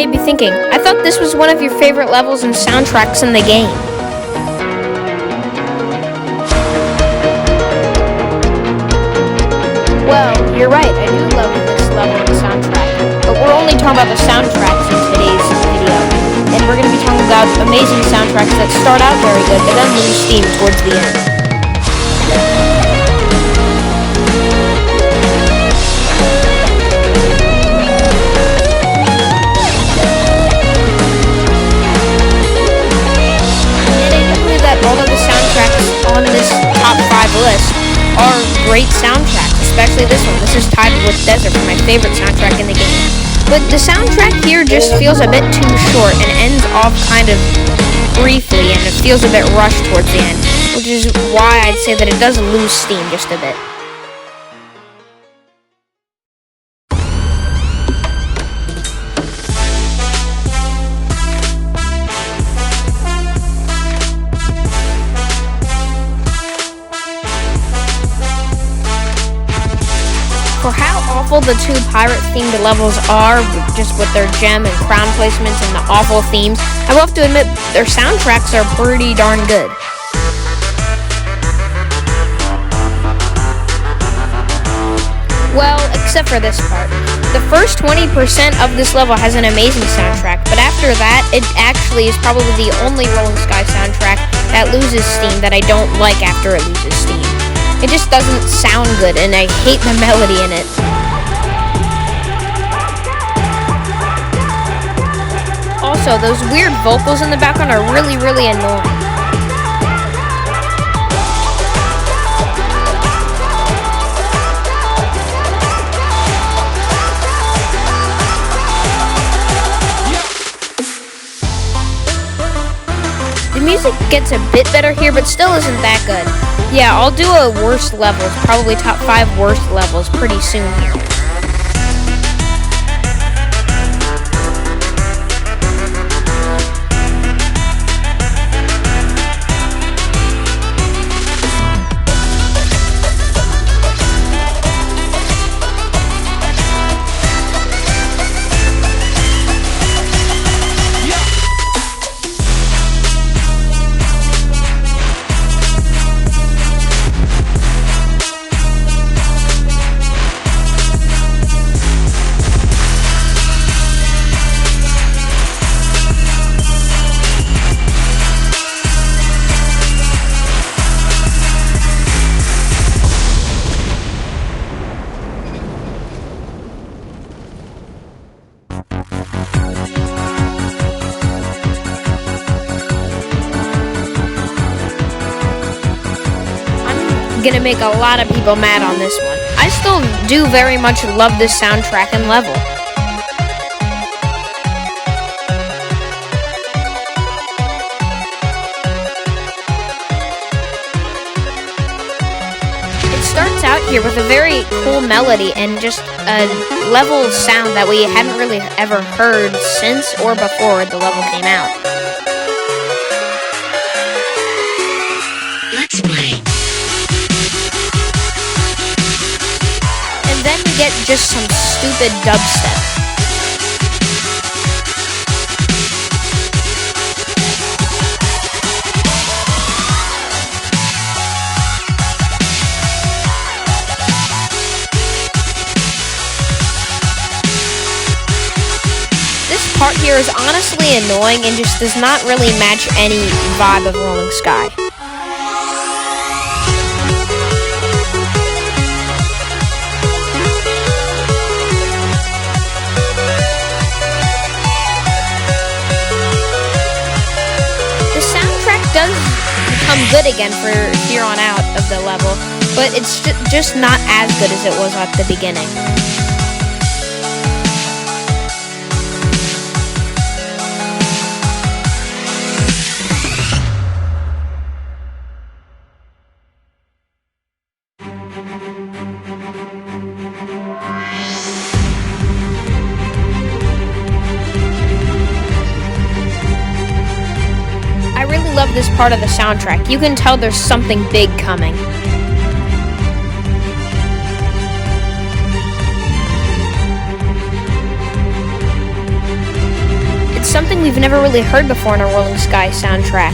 may be thinking, I thought this was one of your favorite levels and soundtracks in the game. Well, you're right, I do love this level and soundtrack. But we're only talking about the soundtracks in today's video. And we're going to be talking about amazing soundtracks that start out very good, but then lose steam towards the end. All of the soundtracks on this top 5 list are great soundtracks, especially this one. This is tied with Desert for my favorite soundtrack in the game. But the soundtrack here just feels a bit too short and ends off kind of briefly, and it feels a bit rushed towards the end, which is why I'd say that it does lose steam just a bit. For how awful the 2 pirate-themed levels are, just with their gem and crown placements and the awful themes, I will have to admit their soundtracks are pretty darn good. Well, except for this part. The first 20% of this level has an amazing soundtrack, but after that, it actually is probably the only Rolling Sky soundtrack that loses steam that I don't like after it loses steam. It just doesn't sound good, and I hate the melody in it. Also, those weird vocals in the background are really, really annoying. The music gets a bit better here, but still isn't that good. Yeah, I'll do a worst levels, probably top 5 worst levels pretty soon here. Gonna make a lot of people mad on this one. I still do very much love this soundtrack and level. It starts out here with a very cool melody and just a level sound that we hadn't really ever heard since or before the level came out. Let's play. And then we get just some stupid dubstep. This part here is honestly annoying and just does not really match any vibe of Rolling Sky. Does become good again for here on out of the level, but it's just not as good as it was at the beginning. Love this part of the soundtrack. You can tell there's something big coming. something we've never really heard before in a Rolling Sky soundtrack.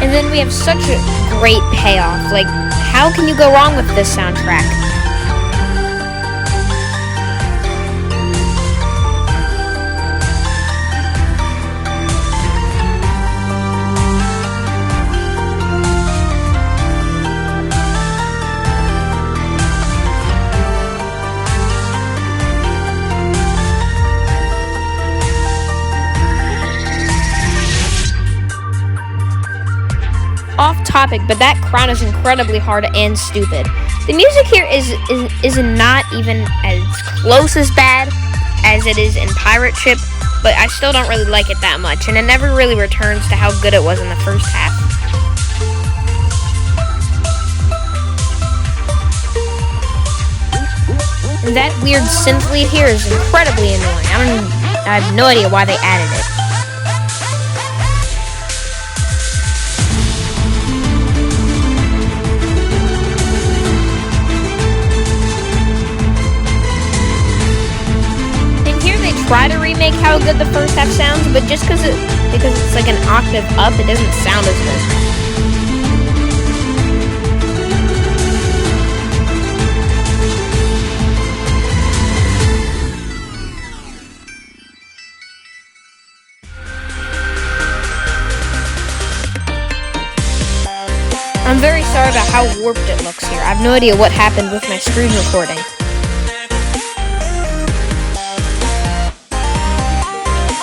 And then we have such a great payoff. Like, how can you go wrong with this soundtrack? Off topic, but that crown is incredibly hard and stupid. The music here is not even as close as bad as it is in Pirate Ship, but I still don't really like it that much, and it never really returns to how good it was in the first half. And that weird synth lead here is incredibly annoying. I have no idea why they added it. Try to remake how good the first half sounds, but just because it's like an octave up, it doesn't sound as good. I'm very sorry about how warped it looks here. I have no idea what happened with my screen recording.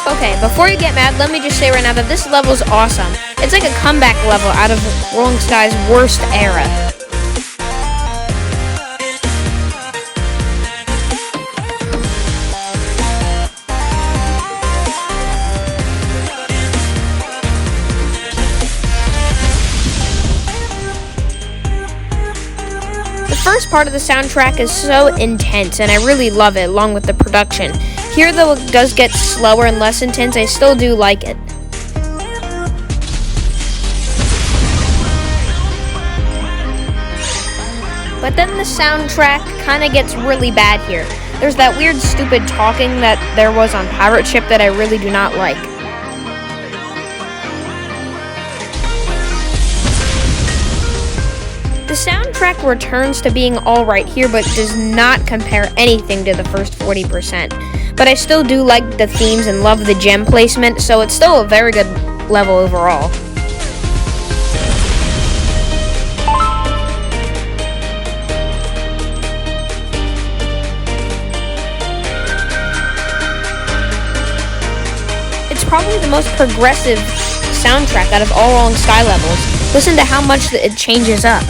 Okay, before you get mad, let me just say right now that this level is awesome. It's like a comeback level out of Rolling Sky's worst era. The first part of the soundtrack is so intense, and I really love it, along with the production. Here, though it does get slower and less intense, I still do like it. But then the soundtrack kind of gets really bad here. There's that weird, stupid talking that there was on Pirate Ship that I really do not like. The soundtrack returns to being alright here, but does not compare anything to the first 40%. But I still do like the themes and love the gem placement, so it's still a very good level overall. It's probably the most progressive soundtrack out of all Rolling Sky levels. Listen to how much it changes up.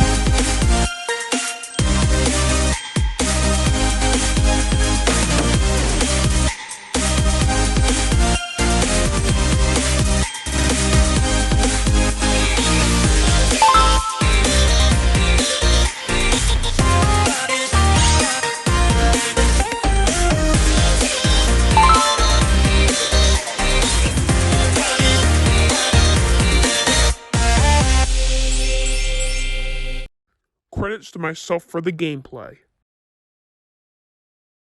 Credits to myself for the gameplay.